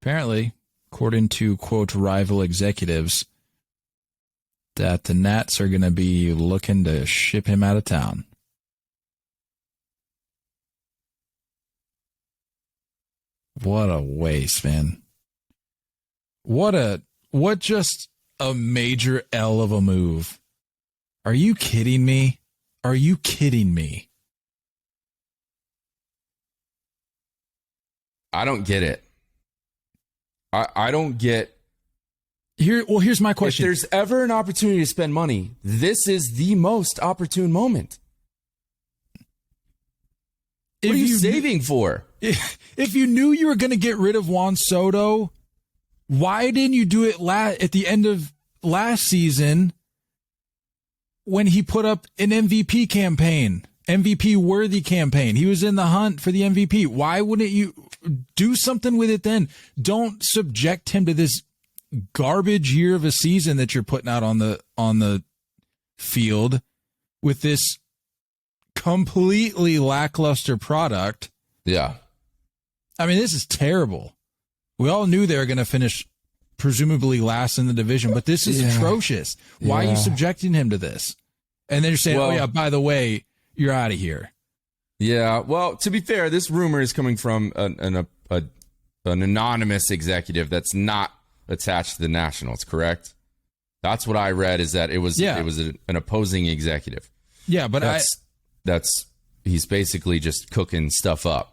apparently, according to, quote, rival executives, that the Nats are going to be looking to ship him out of town. What a waste, man. What just a major L of a move. Are you kidding me? Are you kidding me? I don't get it. I don't get. Here's my question. If there's ever an opportunity to spend money, this is the most opportune moment. What are you saving for? If you knew you were going to get rid of Juan Soto, why didn't you do it at the end of last season when he put up an MVP campaign, MVP-worthy campaign? He was in the hunt for the MVP. Why wouldn't you do something with it then? Don't subject him to this garbage year of a season that you're putting out on the field with this completely lackluster product. Yeah. I mean, this is terrible. We all knew they were going to finish presumably last in the division, but this is atrocious. Why are you subjecting him to this? And then you're saying, oh, yeah, by the way, you're out of here. Yeah, well, to be fair, this rumor is coming from an anonymous executive that's not attached to the Nationals, correct? That's what I read, is that it was an opposing executive. Yeah, but he's basically just cooking stuff up.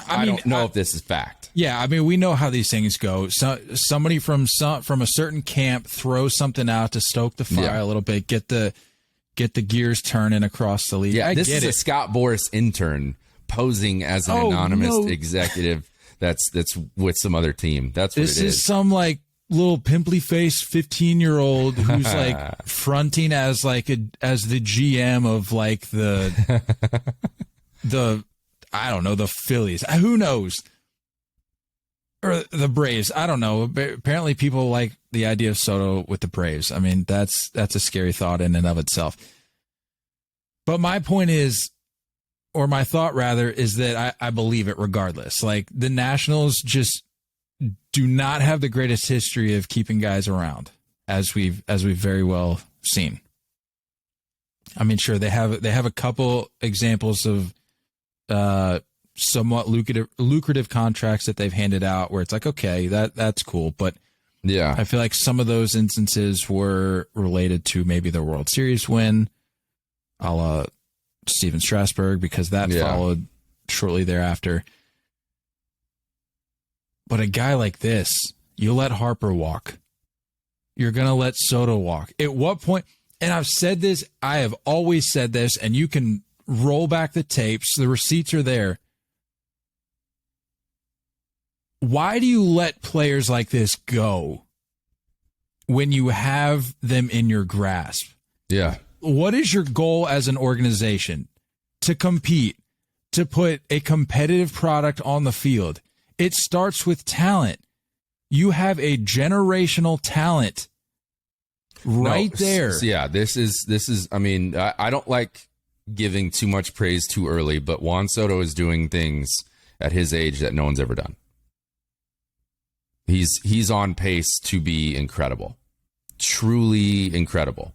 I don't know if this is fact. Yeah, I mean, we know how these things go. So, somebody from a certain camp throws something out to stoke the fire a little bit, get the gears turning across the league. Yeah, this is a Scott Boras intern posing as an anonymous executive that's with some other team. That's what it is. This is some like little pimply faced 15-year-old who's like fronting as the GM of like the I don't know, the Phillies. Who knows? Or the Braves. I don't know. Apparently people like the idea of Soto with the Braves. I mean, that's a scary thought in and of itself. But my point is, or my thought rather, is that I believe it regardless. Like, the Nationals just do not have the greatest history of keeping guys around, as we've very well seen. I mean, sure, they have a couple examples of somewhat lucrative contracts that they've handed out where it's like, okay, that's cool. But yeah, I feel like some of those instances were related to maybe the World Series win, a la Steven Strasburg, because that followed shortly thereafter. But a guy like this, you let Harper walk. You're going to let Soto walk. At what point? And I've said this, I have always said this, and you can roll back the tapes. The receipts are there. Why do you let players like this go when you have them in your grasp? Yeah. What is your goal as an organization? To compete, to put a competitive product on the field. It starts with talent. You have a generational talent there. Yeah, this is, I mean, I don't like giving too much praise too early, but Juan Soto is doing things at his age that no one's ever done. He's on pace to be incredible, truly incredible.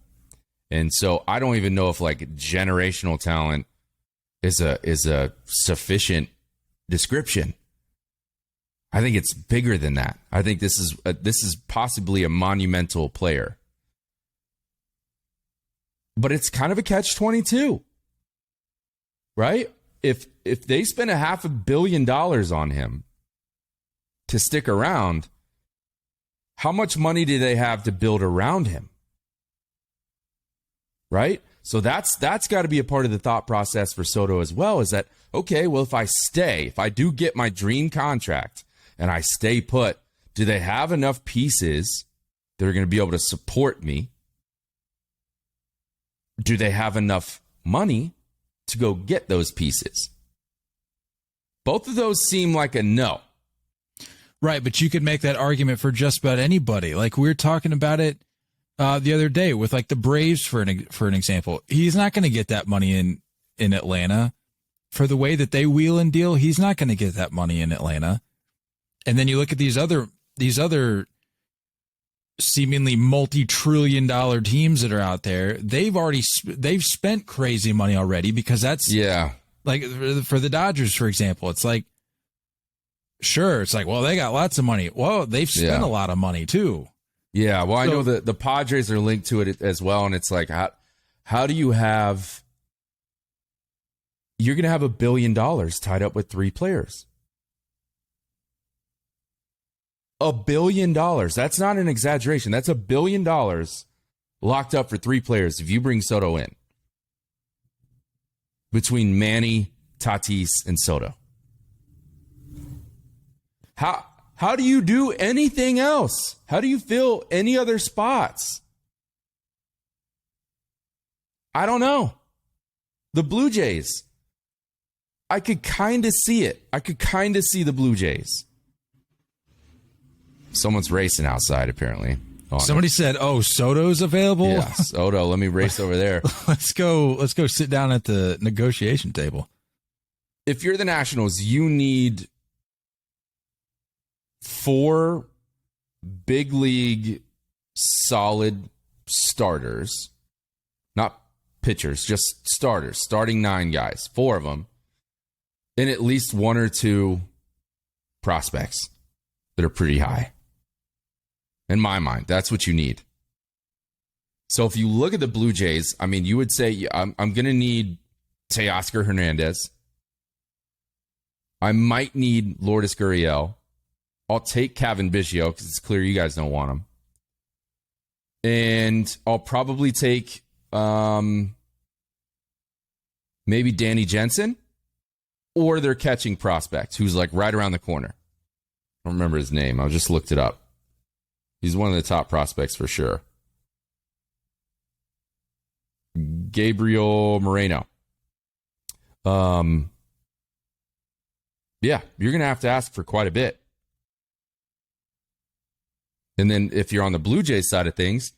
And so I don't even know if like generational talent is a sufficient description. I think it's bigger than that. I think this is possibly a monumental player. But it's kind of a catch-22. Right? If they spend $500 million on him to stick around, how much money do they have to build around him? Right? So that's got to be a part of the thought process for Soto as well, is that, okay, well, if I do get my dream contract and I stay put, do they have enough pieces that are going to be able to support me? Do they have enough money to go get those pieces? Both of those seem like a no. Right, but you could make that argument for just about anybody. Like, we were talking about it the other day with like the Braves for an example. He's not going to get that money in Atlanta for the way that they wheel and deal. He's not going to get that money in Atlanta. And then you look at these other seemingly multi-trillion-dollar teams that are out there. They've spent crazy money already, because that's like for the Dodgers, for example. It's like, sure, it's like, well, they got lots of money. Well, they've spent a lot of money too. Yeah, well, I know that the Padres are linked to it as well, and it's like, how do you have? You're going to have $1 billion tied up with 3 players. $1 billion. That's not an exaggeration. That's $1 billion locked up for 3 players if you bring Soto in. Between Manny, Tatis, and Soto. How do you do anything else? How do you fill any other spots? I don't know. The Blue Jays. I could kind of see it. I could kind of see the Blue Jays. Someone's racing outside, apparently. Somebody said, "Oh, Soto's available." Yeah, Soto. Let me race over there. Let's go sit down at the negotiation table. If you're the Nationals, you need 4 big league solid starters, not pitchers, just starters, starting 9 guys, 4 of them, and at least 1 or 2 prospects that are pretty high. In my mind, that's what you need. So if you look at the Blue Jays, I mean, you would say, I'm going to need Teoscar Hernandez. I might need Lourdes Gurriel. I'll take Kevin Biggio because it's clear you guys don't want him. And I'll probably take maybe Danny Jensen or their catching prospect, who's like right around the corner. I don't remember his name. I just looked it up. He's one of the top prospects for sure. Gabriel Moreno. Yeah, you're going to have to ask for quite a bit. And then if you're on the Blue Jays side of things,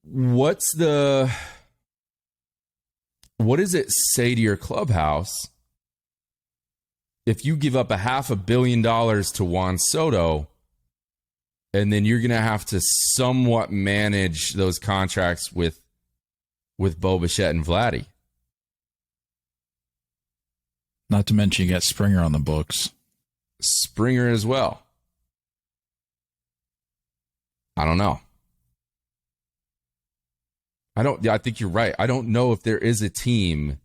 what does it say to your clubhouse if you give up $500 million to Juan Soto, and then you're going to have to somewhat manage those contracts with Bo Bichette and Vladdy? Not to mention you got Springer on the books. Springer as well. I don't know. I think you're right. I don't know if there is a team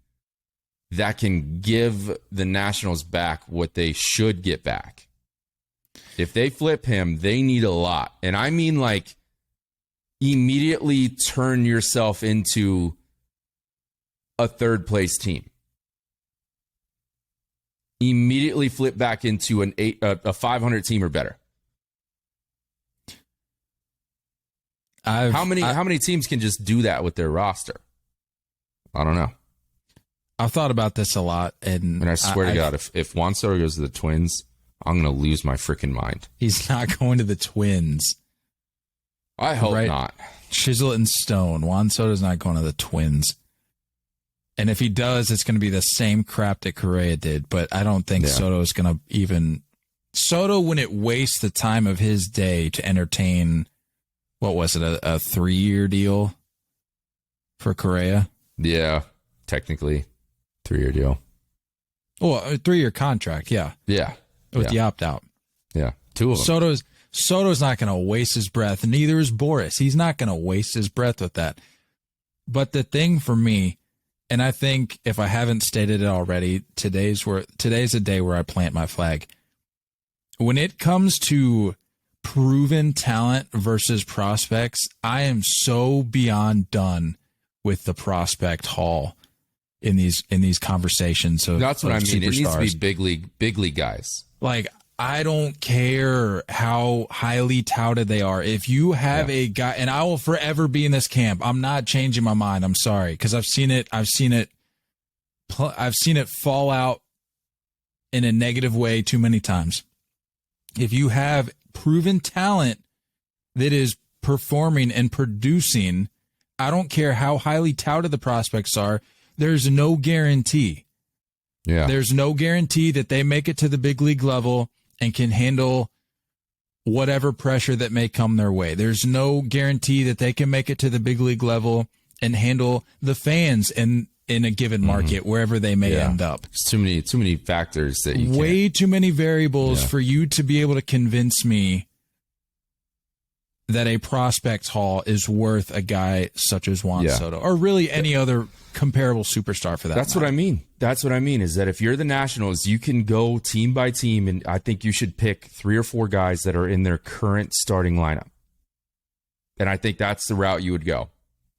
that can give the Nationals back what they should get back. If they flip him, they need a lot. And I mean, like, immediately turn yourself into a third place team. Immediately flip back into a 500 team or better. How many teams can just do that with their roster? I don't know. I've thought about this a lot, and I swear to God, if Juan Soto goes to the Twins, I'm going to lose my freaking mind. He's not going to the Twins. I hope not. Chisel it in stone. Juan Soto's not going to the Twins. And if he does, it's going to be the same crap that Correa did. But I don't think Soto's going to even... Soto wouldn't waste the time of his day to entertain... What was it, a 3-year deal for Correa? Yeah, technically, 3-year deal. Well, a 3-year contract, yeah. Yeah. With the opt-out. Yeah, 2 of them. Soto's not going to waste his breath, and neither is Boris. He's not going to waste his breath with that. But the thing for me, and I think if I haven't stated it already, today's a day where I plant my flag. When it comes to proven talent versus prospects, I am so beyond done with the prospect haul in these conversations. That's what I mean. Superstars. It needs to be big league guys. Like, I don't care how highly touted they are. If you have a guy, and I will forever be in this camp. I'm not changing my mind. I'm sorry, because I've seen it fall out in a negative way too many times. If you have proven talent that is performing and producing, I don't care how highly touted the prospects are, there's no guarantee. Yeah. There's no guarantee that they make it to the big league level and can handle whatever pressure that may come their way. There's no guarantee that they can make it to the big league level and handle the fans in a given market, wherever they may end up. There's too many factors that you way too many variables for you to be able to convince me that a prospect haul is worth a guy such as Juan Soto, or really any other comparable superstar for that. That's what I mean. That's what I mean, is that if you're the Nationals, you can go team by team, and I think you should pick 3 or 4 guys that are in their current starting lineup. And I think that's the route you would go.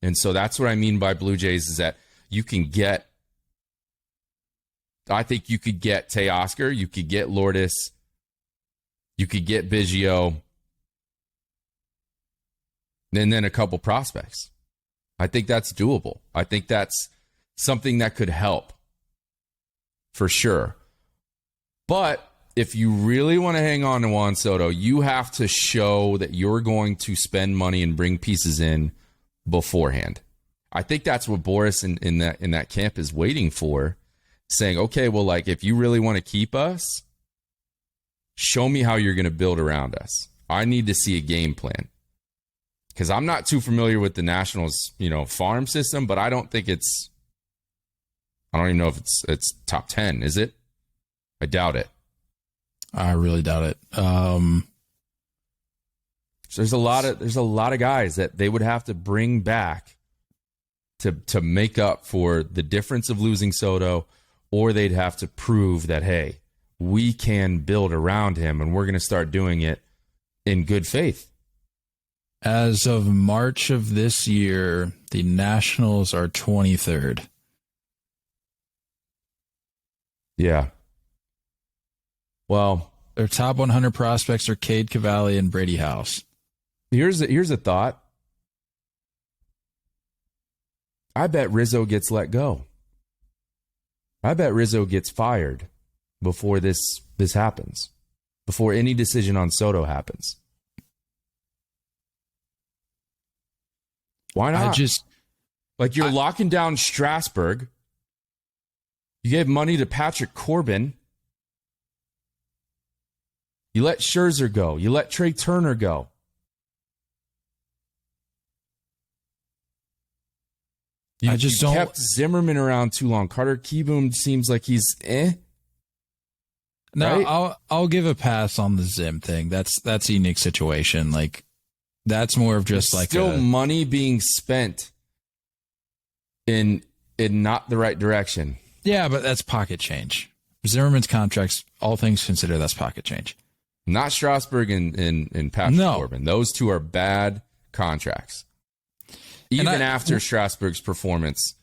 And so that's what I mean by Blue Jays, is that you can get, I think you could get Teoscar, you could get Lourdes, you could get Biggio, and then a couple prospects. I think that's doable. I think that's something that could help for sure. But if you really want to hang on to Juan Soto, you have to show that you're going to spend money and bring pieces in beforehand. I think that's what Boris in that camp is waiting for, saying, okay, well, like, if you really want to keep us, show me how you're going to build around us. I need to see a game plan. Because I'm not too familiar with the Nationals, farm system, but I don't think I don't even know if it's top 10, is it? I doubt it. I really doubt it. So there's a lot of guys that they would have to bring back to make up for the difference of losing Soto, or they'd have to prove that, hey, we can build around him, and we're going to start doing it in good faith. As of March of this year, the Nationals are 23rd. Yeah. Well, their top 100 prospects are Cade Cavalli and Brady House. Here's a thought. I bet Rizzo gets let go. I bet Rizzo gets fired before this happens, before any decision on Soto happens. Why not? You're locking down Strasburg. You gave money to Patrick Corbin. You let Scherzer go. You let Trey Turner go. You kept Zimmerman around too long. Carter Kieboom seems like he's No, right? I'll give a pass on the Zim thing. That's a unique situation. Like, that's more of just like still money being spent in not the right direction. Yeah, but that's pocket change. Zimmerman's contracts, all things considered, that's pocket change. Not Strasburg and Patrick Corbin. Those two are bad contracts. Even after Strasburg's performance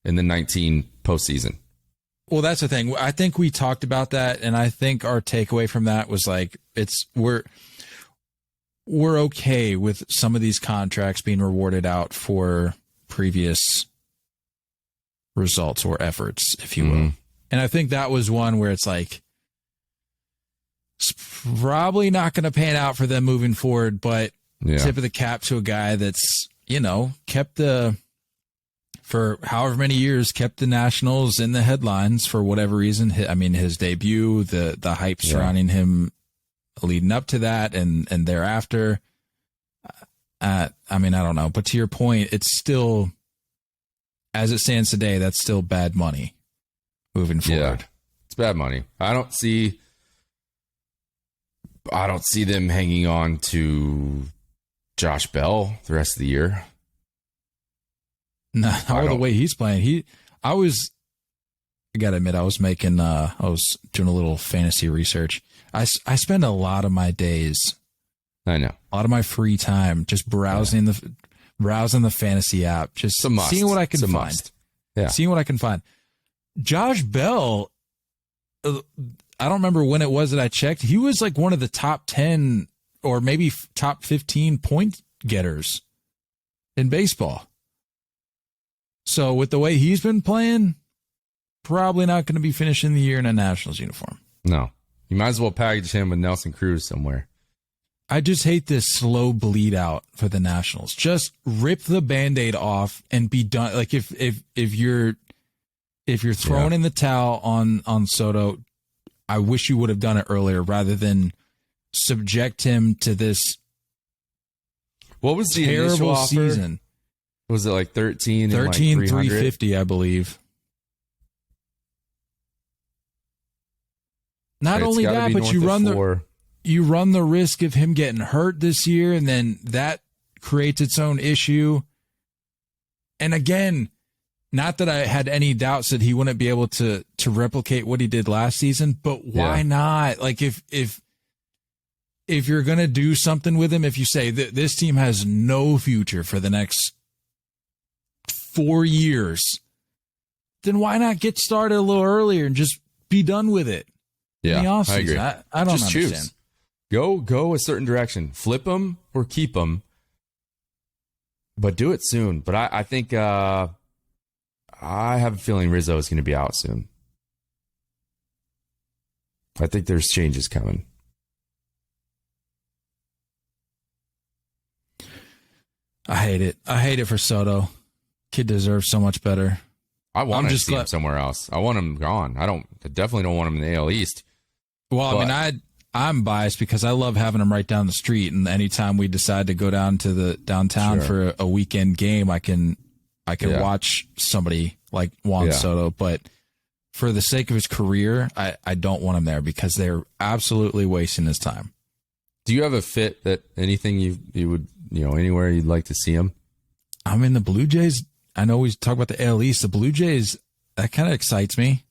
in the 19 postseason. Well, that's the thing. I think we talked about that, and I think our takeaway from that was like, we're okay with some of these contracts being rewarded out for previous results or efforts, if you will. And I think that was one where it's like, it's probably not going to pan out for them moving forward, but tip of the cap to a guy that's, kept for however many years, kept the Nationals in the headlines for whatever reason. I mean, his debut, the hype surrounding him leading up to that and thereafter. I don't know. But to your point, it's still, as it stands today, that's still bad money moving forward. Yeah, it's bad money. I don't see them hanging on to Josh Bell the rest of the year. No, the way he's playing, I gotta admit, I was doing a little fantasy research. I spend a lot of my days, I know, a lot of my free time just browsing the fantasy app, just seeing what I can find. Yeah, seeing what I can find. Josh Bell, I don't remember when it was that I checked. He was like one of the top 10 or maybe top 15 point getters in baseball. So with the way he's been playing, probably not going to be finishing the year in a Nationals uniform. No. You might as well package him with Nelson Cruz somewhere. I just hate this slow bleed out for the Nationals. Just rip the Band-Aid off and be done. Like if you're throwing in the towel on Soto, I wish you would have done it earlier rather than subject him to this What was the terrible initial offer? season. Was it like 13 and like 350, I believe. Not It's only gotta that, be but north you of 4. run the risk of him getting hurt this year, and then that creates its own issue. And again, not that I had any doubts that he wouldn't be able to replicate what he did last season, but why not? Like if you're going to do something with him, if you say that this team has no future for the next 4 years, then why not get started a little earlier and just be done with it? Yeah, in the I agree. offseason? I don't Just understand. choose. Go a certain direction. Flip them or keep them. But do it soon. But I think I have a feeling Rizzo is going to be out soon. I think there's changes coming. I hate it. I hate it for Soto. Kid deserves so much better. I want to see him somewhere else. I want him gone. I definitely don't want him in the AL East. Well, I mean, I'm biased because I love having him right down the street, and anytime we decide to go down to the downtown for a weekend game, I can watch somebody like Juan Soto. But for the sake of his career, I don't want him there because they're absolutely wasting his time. Do you have a fit that anything you would, anywhere you'd like to see him? I mean, the Blue Jays, I know we talk about the AL East. The Blue Jays, that kind of excites me.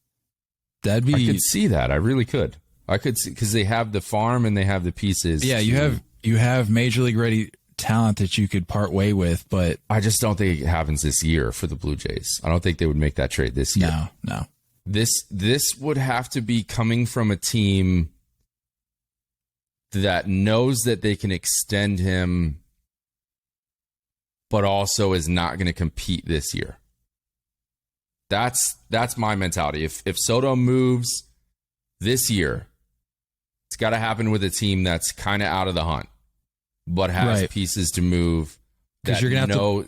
I could see that. I really could. I could see because they have the farm and they have the pieces. Yeah, you have major league ready talent that you could part way with, but I just don't think it happens this year for the Blue Jays. I don't think they would make that trade this year. No. This would have to be coming from a team that knows that they can extend him, but also is not going to compete this year. That's my mentality. If Soto moves this year, it's got to happen with a team that's kind of out of the hunt, but has pieces to move that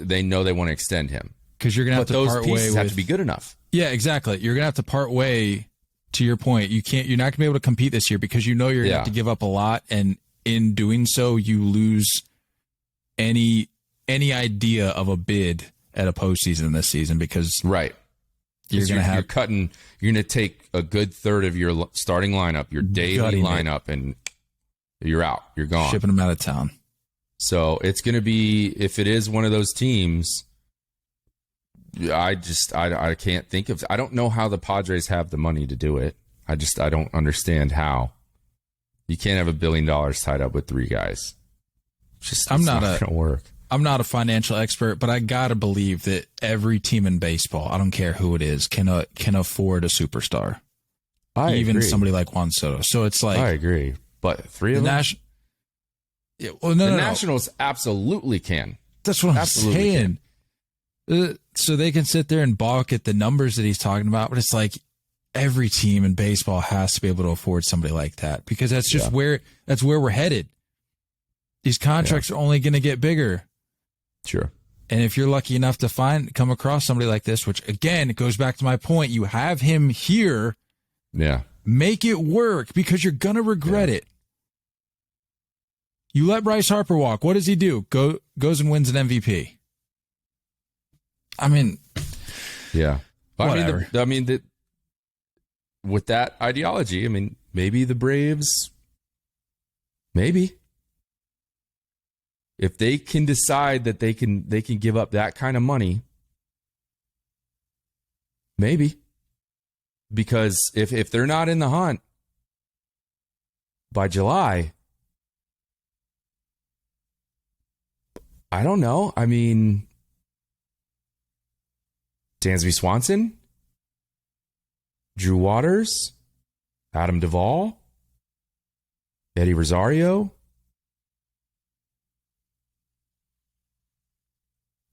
they know they want to extend him. Because you're going to have to those part pieces way have to be good enough. Yeah, exactly. You're going to have to part way. To your point, you're not going to be able to compete this year because you're going to have to give up a lot, and in doing so, you lose any idea of a bid at a postseason this season because you're going to take a good third of your starting lineup, your daily lineup, and you're out. You're gone. Shipping them out of town. So it's going to be, if it is one of those teams, I can't think of, I don't know how the Padres have the money to do it. I don't understand how. You can't have $1 billion tied up with 3 guys. It's not going to work. I'm not a financial expert, but I gotta believe that every team in baseball, I don't care who it is, can afford a superstar. Even somebody like Juan Soto. So it's like I agree, but 3 of them. The Nationals absolutely can. That's what I'm saying. So they can sit there and balk at the numbers that he's talking about, but it's like every team in baseball has to be able to afford somebody like that because that's just where we're headed. These contracts are only going to get bigger. Sure. And if you're lucky enough to come across somebody like this, which again, it goes back to my point, you have him here. Yeah. Make it work because you're going to regret it. You let Bryce Harper walk. What does he do? Goes and wins an MVP. I mean, yeah. Whatever. With that ideology, I mean, maybe the Braves, if they can decide that they can give up that kind of money, maybe. Because if they're not in the hunt by July, I don't know. I mean, Dansby Swanson, Drew Waters, Adam Duvall, Eddie Rosario.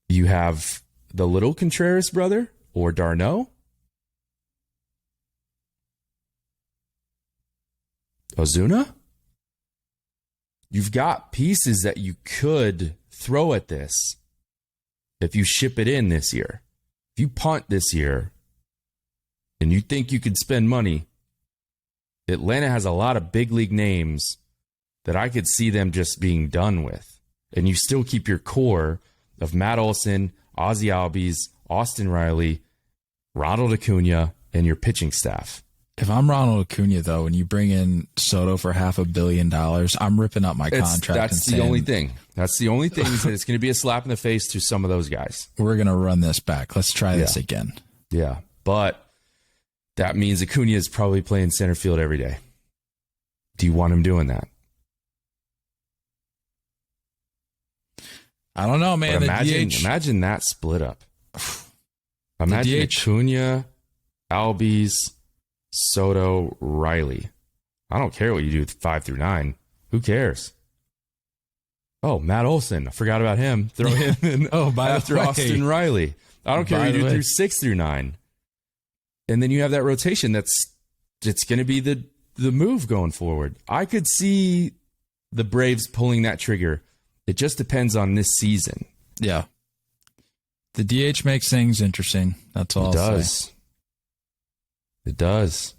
You have the little Contreras brother or Darno. Ozuna. You've got pieces that you could throw at this if you ship it in this year. If you punt this year and you think you could spend money, Atlanta has a lot of big league names that I could see them just being done with. And you still keep your core of Matt Olson, Ozzie Albies, Austin Riley, Ronald Acuna, and your pitching staff. If I'm Ronald Acuna, though, and you bring in Soto for $500 million, I'm ripping up my contract. That's the only thing. That's the only thing is that it's going to be a slap in the face to some of those guys. We're going to run this back. Let's try this again. Yeah, but that means Acuna is probably playing center field every day. Do you want him doing that? I don't know, man. Imagine that split up. Imagine Acuna, Albies, Soto, Riley. I don't care what you do with 5 through 9. Who cares? Oh, Matt Olson. I forgot about him. Throw him in after Austin Riley. I don't care what you do through 6 through 9. And then you have that rotation it's going to be the move going forward. I could see the Braves pulling that trigger. It just depends on this season. Yeah. The DH makes things interesting. That's all I'll say. It does.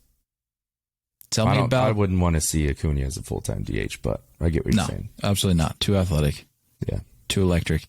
I wouldn't want to see Acuna as a full-time DH, but I get what you're saying. Absolutely not. Too athletic. Yeah. Too electric.